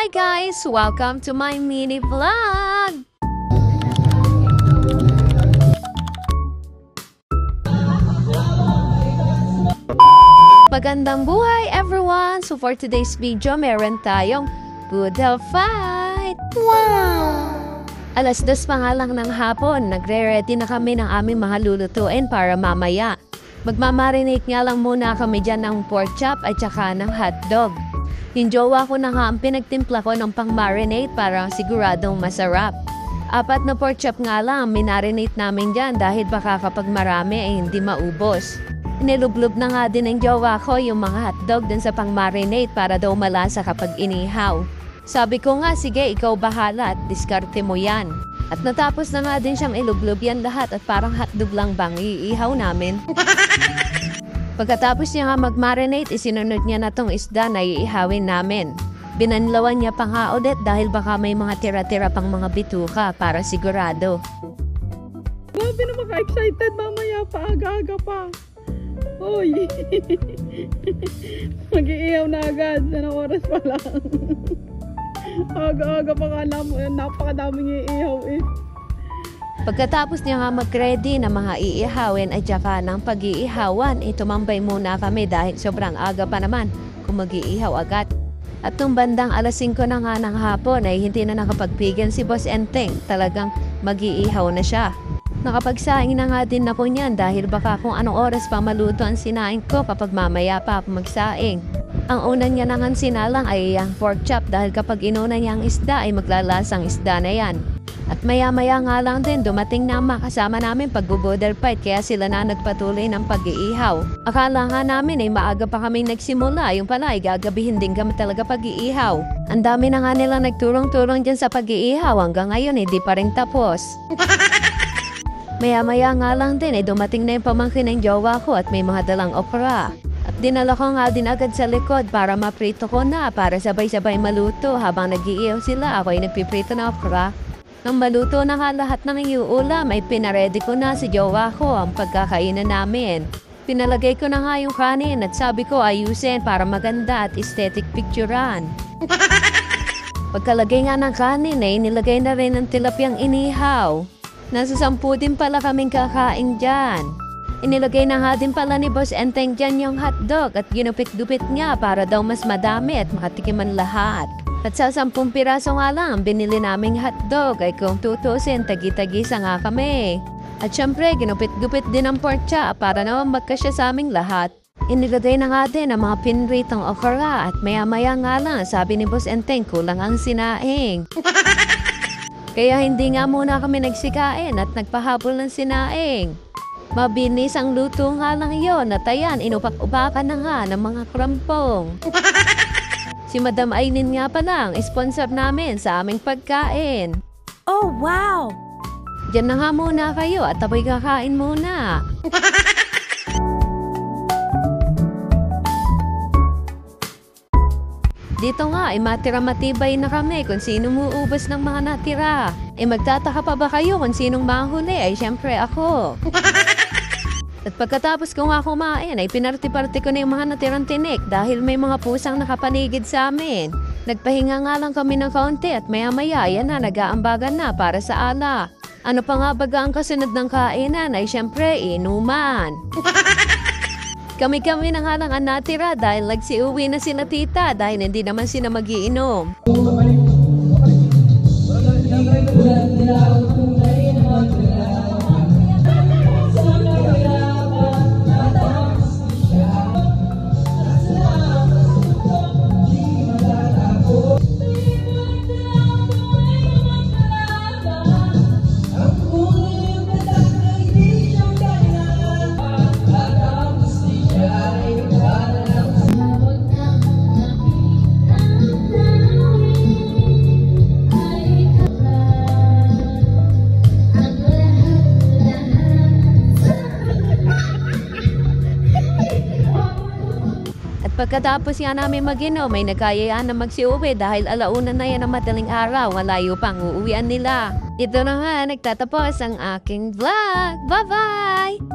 Hi guys! Welcome to my mini vlog! Magandang buhay everyone! So for today's video, meron tayong poodle fight! Wow! Alas 2 pa nga lang ng hapon, nagre-ready na kami ng aming mga lulutuin para mamaya. Magmamarinate nga lang muna kami dyan ng pork chop at saka ng hotdog. Yung jowa ko na nga ang pinagtimpla ko ng pang-marinate para siguradong masarap. 4 na pork chop nga lang minarinate namin dyan dahil baka kapag marami ay hindi maubos. Inilublob na nga din ng jowa ko yung mga hotdog dun sa pang-marinate para daw malasa kapag inihaw. Sabi ko nga, sige ikaw bahala at diskarte mo yan. At natapos na nga din siyang ilublob yan lahat at parang hotdog lang bang iihaw namin. Pagkatapos niya nga mag-marinate, isinunod niya na tong isda na iihawin namin. Binanlawan niya pa nga ulit dahil baka may mga tira-tira pang mga bituka para sigurado. Grabe naman ka-excited, mamaya pa, aga-aga pa. Uy! Mag-iihaw na agad, anong oras pa lang. Aga-aga pa ka lang, napakadaming iihaw eh. Pagkatapos niya nga mag-ready na mga iihawin at saka ng pag-iihawan, tumambay muna kami dahil sobrang aga pa naman kung mag-iihaw agad. At nung bandang alas 5 na nga ng hapon ay hindi na nakapagpigil si Boss Enteng, talagang mag-iihaw na siya. Nakapagsaing na nga din ako niyan dahil baka kung anong oras pa maluto ang sinaing ko kapag mamaya pa ako magsaing. Ang una niya nang sinalang ay ang pork chop dahil kapag inuna niya ang isda ay maglalasang isda na yan. At maya-maya nga lang din dumating na makasama namin pagbo-border fight kaya sila na nagpatuloy ng pag-iihaw. Akala nga namin ay maaga pa kaming nagsimula, yung pala ay gagabihin din kami talaga pag-iihaw. Ang dami na nga nilang nagturong-turong dyan sa pag-iihaw hanggang ngayon hindi pa rin tapos. Maya-maya nga lang din ay dumating na yung pamangkin ng jowa ko at may mga dalang okra. At dinala ko nga din agad sa likod para maprito ko na para sabay-sabay maluto habang nag-iihaw sila ako ay nagpiprito ng okra. Nang maluto na nga lahat ng iuulam ay pinaredy ko na si jowa ko ang pagkakainan namin. Pinalagay ko na nga yung kanin at sabi ko ayusin para maganda at aesthetic picturean. Pagkalagay nga ng kanin ay nilagay na rin ng tilapyang inihaw. Nasa 10 din pala kaming kakain dyan. Inilagay na nga din pala ni Boss Enteng dyan yung hotdog at ginupit-dupit nga para daw mas madami at makatikiman lahat. At sa 10 piraso nga lang ang binili naming hotdog ay kung tutusin tagi-tagisa nga kami. At syempre ginupit-gupit din ang pork chop para naman magkasya sa aming lahat. Inilagay na nga din ang mga pinritong okra at maya-maya nga lang sabi ni Boss Enteng kulang ang sinaing. Kaya hindi nga muna kami nagsikain at nagpahabol ng sinaing. Mabilis ang luto nga lang yun at ayan inupak-upakan na nga ng mga krampong. Si Madam Ainin nga pa lang, sponsor namin sa aming pagkain. Oh, wow! Diyan na nga muna kayo at ako'y kakain muna. Dito nga ay matira-matibay na kami kung sino muubos ng mga natira. Magtataka pa ba kayo kung sinong mahuli? Ay syempre ako. At pagkatapos ko nga kumain ay pinarti-parti ko na yung mga natirang tinik dahil may mga pusang nakapaligid sa amin. Nagpahinga nga lang kami ng kaunti at maya-maya yan na nag-aambagan na para sa ala. Ano pa nga baga ang kasunod ng kainan ay syempre inuman. Kami-kami na nga lang ang natira dahil nagsiuwi na sila tita dahil hindi naman sila magiinom. Pagkatapos nga namin mag-inom, may nagkayayaan na magsiuwi dahil alauna na yan ang madaling araw, malayo pang uuwian nila. Ito na nga, nagtatapos ang aking vlog. Bye-bye!